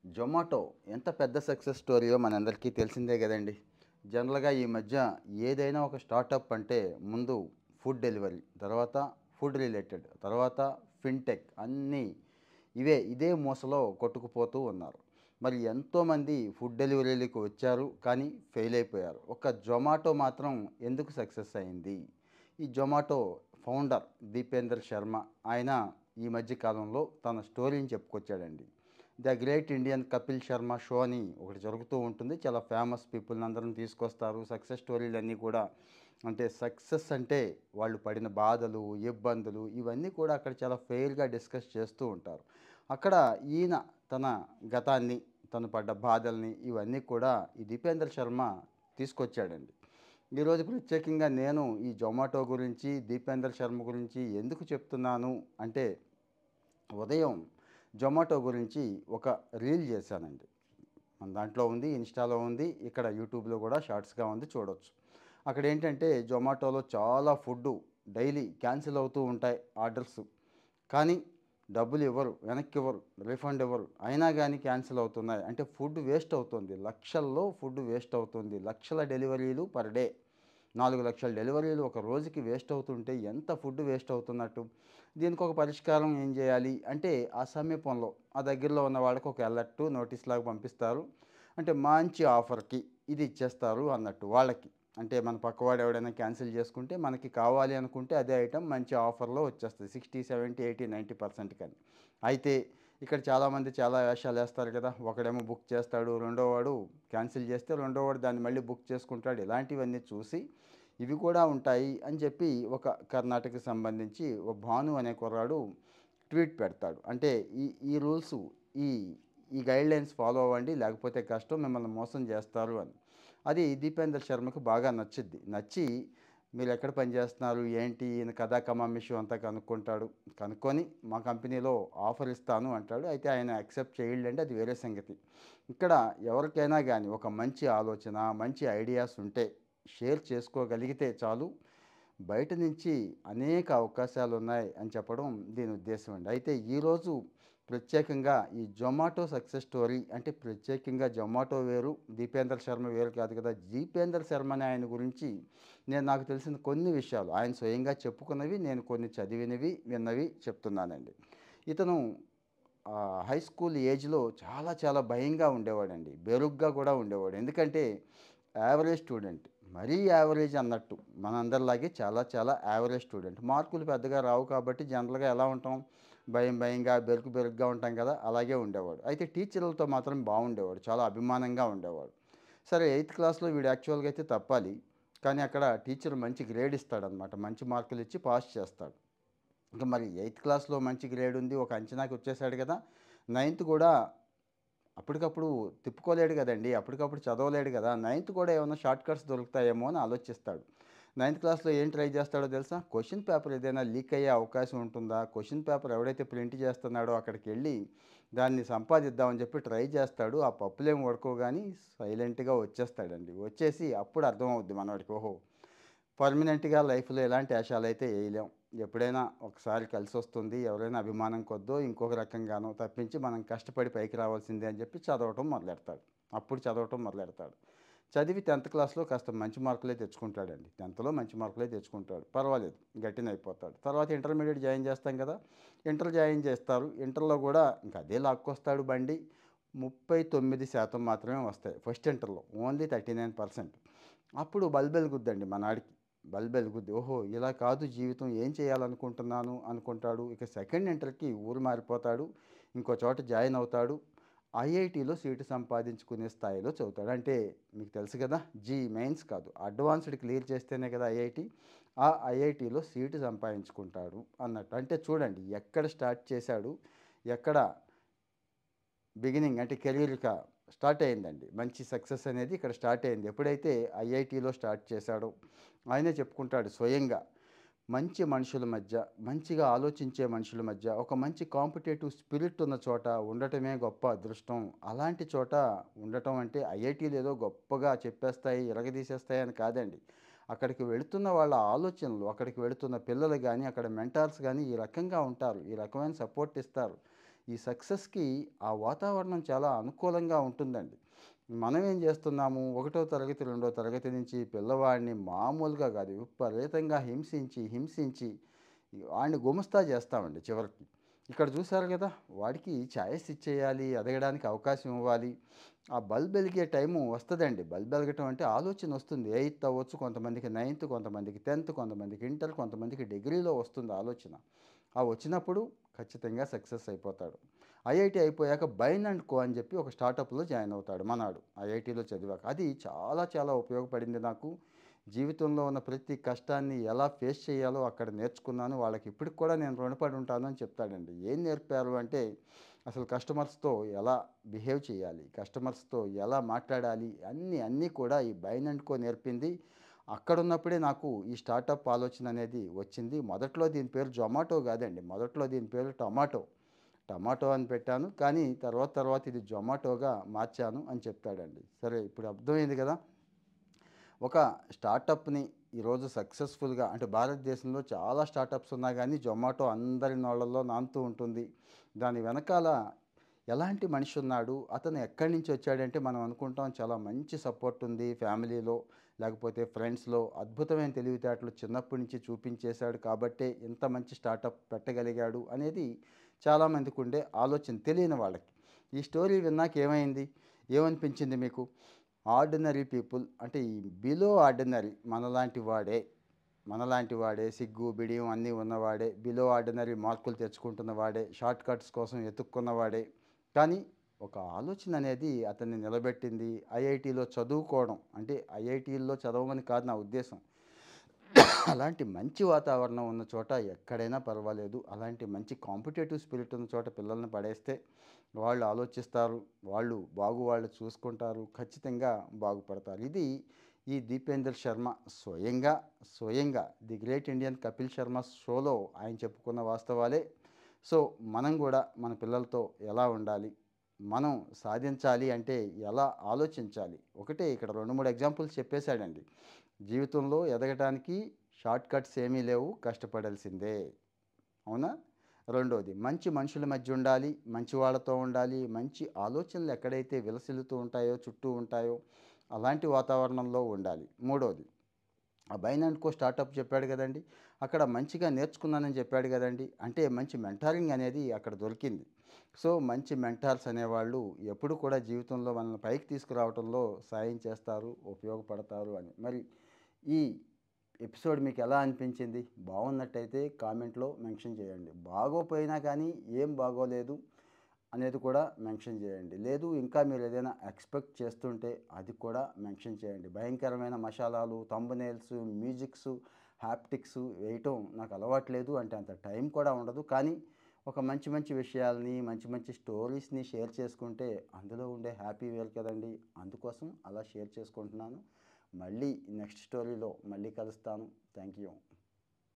జొమాటో ఎంత పెద్ద సక్సెస్ స్టోరీయో మనందరికీ తెలిసిందే కదండి. జనరల్‌గా ఈ మధ్య ఏదైనా ఒక స్టార్టప్ అంటే ముందు ఫుడ్ డెలివరీ, తర్వాత ఫుడ్ రిలేటెడ్, తర్వాత ఫిన్‌టెక్ అన్నీ ఇదే మూసలో కొట్టుకుపోతూ ఉన్నారు. మరి ఎంతోమంది ఫుడ్ డెలివరీలకు వచ్చారు, కానీ ఫెయిల్ అయిపోయారు. ఒక్క జొమాటో మాత్రం ఎందుకు సక్సెస్ అయింది? ఈ జొమాటో ఫౌండర్ దీపేందర్ శర్మ ఆయన ఈ మధ్య కాలంలో తన స్టోరీని చెప్పుకొచ్చాడండి. The great Indian Kapil Sharma show అని ఒకటి జరుగుతూ ఉంటుంది. చాలా ఫేమస్ పీపుల్ని అందరం తీసుకొస్తారు. సక్సెస్ స్టోరీలన్నీ కూడా అంటే సక్సెస్ అంటే వాళ్ళు పడిన బాధలు, ఇబ్బందులు ఇవన్నీ కూడా అక్కడ చాలా ఫెయిర్‌గా డిస్కస్ చేస్తూ ఉంటారు. అక్కడ ఈయన తన గతాన్ని, తను పడ్డ బాధల్ని ఇవన్నీ కూడా ఈ దీపేంద్ర శర్మ తీసుకొచ్చాడండి. ఈరోజు ప్రత్యేకంగా నేను ఈ జొమాటో గురించి, దీపేంద్ర శర్మ గురించి ఎందుకు చెప్తున్నాను అంటే ఉదయం జొమాటో గురించి ఒక రీల్ చేశానండి. మన దాంట్లో ఉంది, ఇన్‌స్టాలో ఉంది, ఇక్కడ యూట్యూబ్‌లో కూడా షార్ట్స్‌గా ఉంది చూడొచ్చు. అక్కడేంటంటే జొమాటోలో చాలా ఫుడ్డు డైలీ క్యాన్సిల్ అవుతూ ఉంటాయి ఆర్డర్సు. కానీ డబ్బులివ్వరు, వెనక్కివ్వరు, రిఫండ్ ఇవ్వరు. అయినా గానీ క్యాన్సిల్ అవుతున్నాయి. అంటే ఫుడ్ వేస్ట్ అవుతుంది. లక్షల్లో ఫుడ్ వేస్ట్ అవుతుంది. లక్షల డెలివరీలు పర్ డే. 4,00,000 డెలివరీలు ఒక రోజుకి వేస్ట్ అవుతుంటే ఎంత ఫుడ్ వేస్ట్ అవుతున్నట్టు. దీనికొక పరిష్కారం ఏం జేయాలి అంటే, ఆ సమీపంలో ఆ దగ్గరలో ఉన్న వాళ్ళకి ఒక అలర్ట్ నోటీస్‌లాగా పంపిస్తారు. అంటే మంచి ఆఫర్‌కి ఇది ఇచ్చేస్తారు అన్నట్టు వాళ్ళకి. అంటే మన పక్కవాడు ఎవడైనా క్యాన్సిల్ చేసుకుంటే మనకి కావాలి అనుకుంటే అదే ఐటెమ్ మంచి ఆఫర్‌లో వచ్చేస్తది. 60, 70, 80, 90% కని. అయితే ఇక్కడ చాలామంది చాలా వేషాలేస్తారు కదా! ఒకడేమో బుక్ చేస్తాడు. రెండోవాడు క్యాన్సిల్ చేస్తే రెండోవాడు దాన్ని మళ్ళీ బుక్ చేసుకుంటాడు. ఇలాంటివన్నీ చూసి ఇవి కూడా ఉంటాయి అని చెప్పి ఒక కర్ణాటకకి సంబంధించి ఓ భాను అనే కుర్రాడు ట్వీట్ పెడతాడు. అంటే ఈ ఈ రూల్సు ఈ ఈ గైడ్‌లైన్స్ ఫాలో అవ్వండి. లేకపోతే కష్టం మిమ్మల్ని మోసం చేస్తారు అని. అది దీపేందర్ శర్మకి బాగా నచ్చిద్ది. నచ్చి మీరెక్కడ పనిచేస్తున్నారు? ఏంటి? ఈయన కథా కమామిషు అంతా కనుక్కుంటాడు. కనుక్కొని మా కంపెనీలో ఆఫర్ ఇస్తాను అంటాడు. అయితే ఆయన యాక్సెప్ట్ చేయడంటే అది వేరే సంగతి. ఇక్కడ ఎవరికైనా గానీ ఒక మంచి ఆలోచన, మంచి ఐడియాస్ ఉంటే షేర్ చేసుకోగలిగితే చాలు. బయట నుంచి అనేక అవకాశాలున్నాయి అని చెప్పడం దీని ఉద్దేశ్యం అండి. అయితే ఈరోజు ప్రత్యేకంగా ఈ జొమాటో సక్సెస్ స్టోరీ అంటే ప్రత్యేకంగా జొమాటో వేరు, దీపేందర్ శర్మ వేరు కాదు కదా! దీపేందర్ శర్మ అనే ఆయన గురించి నాకు తెలిసిన కొన్ని విషయాలు ఆయన స్వయంగా చెప్పుకున్నవి, నేను కొన్ని చదివినవి, విన్నవి చెప్తున్నానండి. ఇతను హై స్కూల్ ఏజ్‌లో చాలా చాలా భయంగా ఉండేవాడండి. బెరుగ్గా కూడా ఉండేవాడు. ఎందుకంటే యావరేజ్ స్టూడెంట్. మరీ యావరేజ్ అన్నట్టు. మనందరిలాగే చాలా చాలా యావరేజ్ స్టూడెంట్. మార్కులు పెద్దగా రావు కాబట్టి జనరల్‌గా ఎలా ఉంటాం? భయం భయంగా, బెరుకుగా ఉంటాం కదా! అలాగే ఉండేవాడు. అయితే టీచర్లతో మాత్రం బాగుండేవాడు. చాలా అభిమానంగా ఉండేవాడు. సరే ఎయిత్ క్లాస్‌లో వీడు యాక్చువల్‌గా అయితే తప్పాలి. కానీ అక్కడ టీచర్ మంచి గ్రేడ్ ఇస్తాడనమాట. మంచి మార్కులు ఇచ్చి పాస్ చేస్తాడు. ఇంక మరి ఎయిత్ క్లాస్‌లో మంచి గ్రేడ్ ఉంది. ఒక అంచనాకి వచ్చేసాడు కదా! నైన్త్ కూడా అప్పటికప్పుడు తిప్పుకోలేడు గదండీ! అప్పటికప్పుడు చదవలేడు గదా! నైన్త్ కూడా ఏమన్నా షార్ట్ కట్స్ దొరుకుతాయేమో అని ఆలోచిస్తాడు. నైన్త్ క్లాస్‌లో ఏం ట్రై చేస్తాడో తెలుసా? క్వెషన్ పేపర్ ఏదైనా లీక్ అయ్యే అవకాశం ఉంటుందా? క్వెషన్ పేపర్ ఎవడైతే ప్రింట్ చేస్తున్నాడో అక్కడికెళ్ళి దాన్ని సంపాదిద్దామని చెప్పి ట్రై చేస్తాడు. ఆ పప్పులేమి ఉడకవు గానీ సైలెంట్‌గా వచ్చేస్తాడండి. వచ్చేసి అప్పుడు అర్థమవుద్ది మనోడికి. ఓహో! పర్మనెంట్‌గా లైఫ్‌లో ఎలాంటి ఏషాలైతే ఏయలేం. ఎప్పుడైనా ఒకసారి కలిసొస్తుంది. ఎవరైనా అభిమానం కొద్దో, ఇంకొక రకంగానో తప్పించి మనం కష్టపడి పైకి రావాల్సిందే అని చెప్పి చదవటం మొదలెడతాడు. అప్పుడు చదవటం మొదలెడతాడు. చదివి 10థ్ క్లాస్‌లో కాస్త మంచి మార్కులే తెచ్చుకుంటాడండి. 10థ్‌లో మంచి మార్కులే తెచ్చుకుంటాడు. పర్వాలేదు గట్టినయిపోతాడు. తర్వాత ఇంటర్మీడియేట్ జాయిన్ చేస్తాం కదా! ఇంటర్ జాయిన్ చేస్తారు. ఇంటర్‌లో కూడా ఇంక అదే లాక్కొస్తాడు బండి. 39% మాత్రమే వస్తాయి. ఫస్ట్ ఇంటర్‌లో ఓన్లీ 39%. అప్పుడు బల్బెలుగుద్దండి మనాడికి. బల్బెలుగుద్ది. ఓహో! ఇలా కాదు జీవితం ఏం చేయాలనుకుంటున్నాను అనుకుంటాడు. ఇక సెకండ్ ఇంటర్‌కి ఊరు మారిపోతాడు. ఇంకో చోట జాయిన్ అవుతాడు. ఐఐటీలో సీటు సంపాదించుకునే స్థాయిలో చదువుతాడు. అంటే మీకు తెలుసు కదా! మెయిన్స్ కాదు. అడ్వాన్స్‌డ్ క్లియర్ చేస్తేనే కదా ఐఐటీ. ఆ ఐఐటీలో సీటు సంపాదించుకుంటాడు అన్నట్టు. అంటే చూడండి ఎక్కడ స్టార్ట్ చేశాడు, ఎక్కడ బిగినింగ్ అంటే కెరీర్ ఇక స్టార్ట్ అయిందండి. మంచి సక్సెస్ అనేది ఇక్కడ స్టార్ట్ అయింది. ఎప్పుడైతే ఐఐటీలో స్టార్ట్ చేశాడో ఆయనే చెప్పుకుంటాడు స్వయంగా. మంచి మనుషుల మధ్య, మంచిగా ఆలోచించే మనుషుల మధ్య, ఒక మంచి కాంపిటేటివ్ స్పిరిట్ ఉన్న చోట ఉండటమే గొప్ప అదృష్టం. అలాంటి చోట ఉండటం అంటే ఐఐటీలు ఏదో గొప్పగా చెప్పేస్తాయి, ఇరగదీసేస్తాయి అని కాదండి. అక్కడికి వెళుతున్న వాళ్ళ ఆలోచనలు, అక్కడికి వెళుతున్న పిల్లలు గానీ, అక్కడ మెంటార్స్ గానీ ఈ రకంగా ఉంటారు. ఈ రకమైన సపోర్ట్ ఇస్తారు. ఈ సక్సెస్‌కి ఆ వాతావరణం చాలా అనుకూలంగా ఉంటుందండి. మనం ఏం చేస్తున్నాము, ఒకటో తరగతి, రెండో తరగతి నుంచి పిల్లవాడిని మామూలుగా కాదు విపరీతంగా హింసించి వాడిని గుమస్తా చేస్తామండి చివరికి. ఇక్కడ చూసారు కదా! వాడికి ఛాయిస్ ఇచ్చేయాలి, ఎదగడానికి అవకాశం ఇవ్వాలి. ఆ బల్బ్ వెలిగే టైము వస్తదండి. బల్బ్ వెలగటం అంటే ఆలోచనొస్తుంది. ఎయిత్ అవ్వచ్చు, కొంతమందికి నైన్త్, కొంతమందికి 10థ్, కొంతమందికి ఇంటర్, కొంతమందికి డిగ్రీలో వస్తుంది ఆలోచన. ఆ వచ్చినప్పుడు ఖచ్చితంగా సక్సెస్ అయిపోతాడు. ఐఐటీ అయిపోయాక బైన్ అండ్ కో అని చెప్పి ఒక స్టార్టప్‌లో జాయిన్ అవుతాడు మనాడు. ఐఐటీలో చదివాక. అది చాలా చాలా ఉపయోగపడింది నాకు. జీవితంలో ఉన్న ప్రతి కష్టాన్ని ఎలా ఫేస్ చేయాలో అక్కడ నేర్చుకున్నాను. వాళ్ళకి ఇప్పటికి కూడా నేను రుణపడి ఉంటాను అని చెప్తాడండి. ఏం నేర్పారు అంటే అసలు కస్టమర్స్‌తో ఎలా బిహేవ్ చేయాలి, కస్టమర్స్‌తో ఎలా మాట్లాడాలి అన్నీ కూడా ఈ బైన్ అండ్ కో నేర్పింది. అక్కడున్నప్పుడే నాకు ఈ స్టార్టప్ ఆలోచన అనేది వచ్చింది. మొదట్లో దీని పేరు జొమాటో కాదండి. మొదట్లో దీని పేరు టమాటో. టమాటో అని పెట్టాను. కానీ తర్వాత ఇది జొమాటోగా మార్చాను అని చెప్తాడండి. సరే ఇప్పుడు అర్థమైంది కదా! ఒక స్టార్టప్‌ని ఈరోజు సక్సెస్‌ఫుల్‌గా అంటే భారతదేశంలో చాలా స్టార్టప్స్ ఉన్నా గానీ జొమాటో అందరి నోళ్ళల్లో నానుతూ ఉంటుంది. దాని వెనకాల ఎలాంటి మనిషి ఉన్నాడు? అతను ఎక్కడి నుంచి వచ్చాడంటే మనం అనుకుంటాం చాలా మంచి సపోర్ట్ ఉంది ఫ్యామిలీలో, లేకపోతే ఫ్రెండ్స్‌లో. అద్భుతమైన తెలివితేటలు చిన్నప్పటి నుంచి చూపించేశాడు కాబట్టే ఇంత మంచి స్టార్టప్ పెట్టగలిగాడు అనేది చాలామందికి ఉండే ఆలోచన తెలియని వాళ్ళకి. ఈ స్టోరీ విన్నాక ఏమైంది? ఏమనిపించింది మీకు? ఆర్డినరీ పీపుల్ అంటే ఈ బిలో ఆర్డినరీ మనలాంటి వాడే సిగ్గు, బిడియం అన్నీ ఉన్నవాడే, బిలో ఆర్డినరీ మార్కులు తెచ్చుకుంటున్నవాడే, షార్ట్ కట్స్ కోసం ఎతుక్కున్నవాడే. కానీ ఒక ఆలోచన అనేది అతన్ని నిలబెట్టింది. ఐఐటీలో చదువుకోవడం అంటే ఐఐటీల్లో చదవమని కాదు నా ఉద్దేశం. అలాంటి మంచి వాతావరణం ఉన్న చోట ఎక్కడైనా పర్వాలేదు. అలాంటి మంచి కాంపిటేటివ్ స్పిరిట్ ఉన్న చోట పిల్లల్ని పడేస్తే వాళ్ళు ఆలోచిస్తారు. వాళ్ళు చూసుకుంటారు. ఖచ్చితంగా బాగుపడతారు. ఇది ఈ దీపేందర్ శర్మ స్వయంగా 'the great Indian Kapil Sharma' షోలో ఆయన చెప్పుకున్న వాస్తవాలే. సో, మనం గూడా మన పిల్లలతో ఎలా ఉండాలి? మనం సాధించాలి అంటే ఎలా ఆలోచించాలి? ఒకటే ఇక్కడ 2, 3 ఎగ్జాంపుల్స్ చెప్పేసాడండి. జీవితంలో ఎదగటానికి షార్ట్ కట్స్ ఏమీ లేవు. కష్టపడాల్సిందే. అవునా? రెండోది మంచి మనుషుల మధ్య ఉండాలి. మంచి వాళ్ళతో ఉండాలి. మంచి ఆలోచనలు ఎక్కడైతే విలసిల్లుతూ ఉంటాయో, చుట్టూ ఉంటాయో అలాంటి వాతావరణంలో ఉండాలి. మూడోది ఆ బైన్ అండ్ కో స్టార్టప్ చెప్పాడు కదండీ! అక్కడ మంచిగా నేర్చుకున్నానని చెప్పాడు కదండీ! అంటే మంచి మెంటారింగ్ అనేది అక్కడ దొరికింది. సో, మంచి మెంటార్స్ అనేవాళ్ళు ఎప్పుడు కూడా జీవితంలో మనల్ని పైకి తీసుకురావటంలో సాయం చేస్తారు, ఉపయోగపడతారు అని. మరి ఈ ఎపిసోడ్ మీకు ఎలా అనిపించింది? బాగున్నట్టయితే కామెంట్‌లో మెన్షన్ చేయండి. బాగోపోయినా కానీ ఏం బాగోలేదు అనేది కూడా మెన్షన్ చేయండి. లేదు ఇంకా మీరు ఏదైనా ఎక్స్‌పెక్ట్ చేస్తుంటే అది కూడా మెన్షన్ చేయండి. భయంకరమైన మషాలాలు, థంబ్‌నెయిల్స్, మ్యూజిక్స్, హాప్టిక్స్ వేయటం నాకు అలవాటు లేదు. అంటే అంత టైం కూడా ఉండదు. కానీ ఒక మంచి మంచి విషయాల్ని, మంచి మంచి స్టోరీస్‌ని షేర్ చేసుకుంటే అందులో ఉండే హ్యాపీ వేరు కదండీ! అందుకోసం అలా షేర్ చేసుకుంటున్నాను. మళ్ళీ నెక్స్ట్ స్టోరీలో మళ్ళీ కలుస్తాను. Thank you.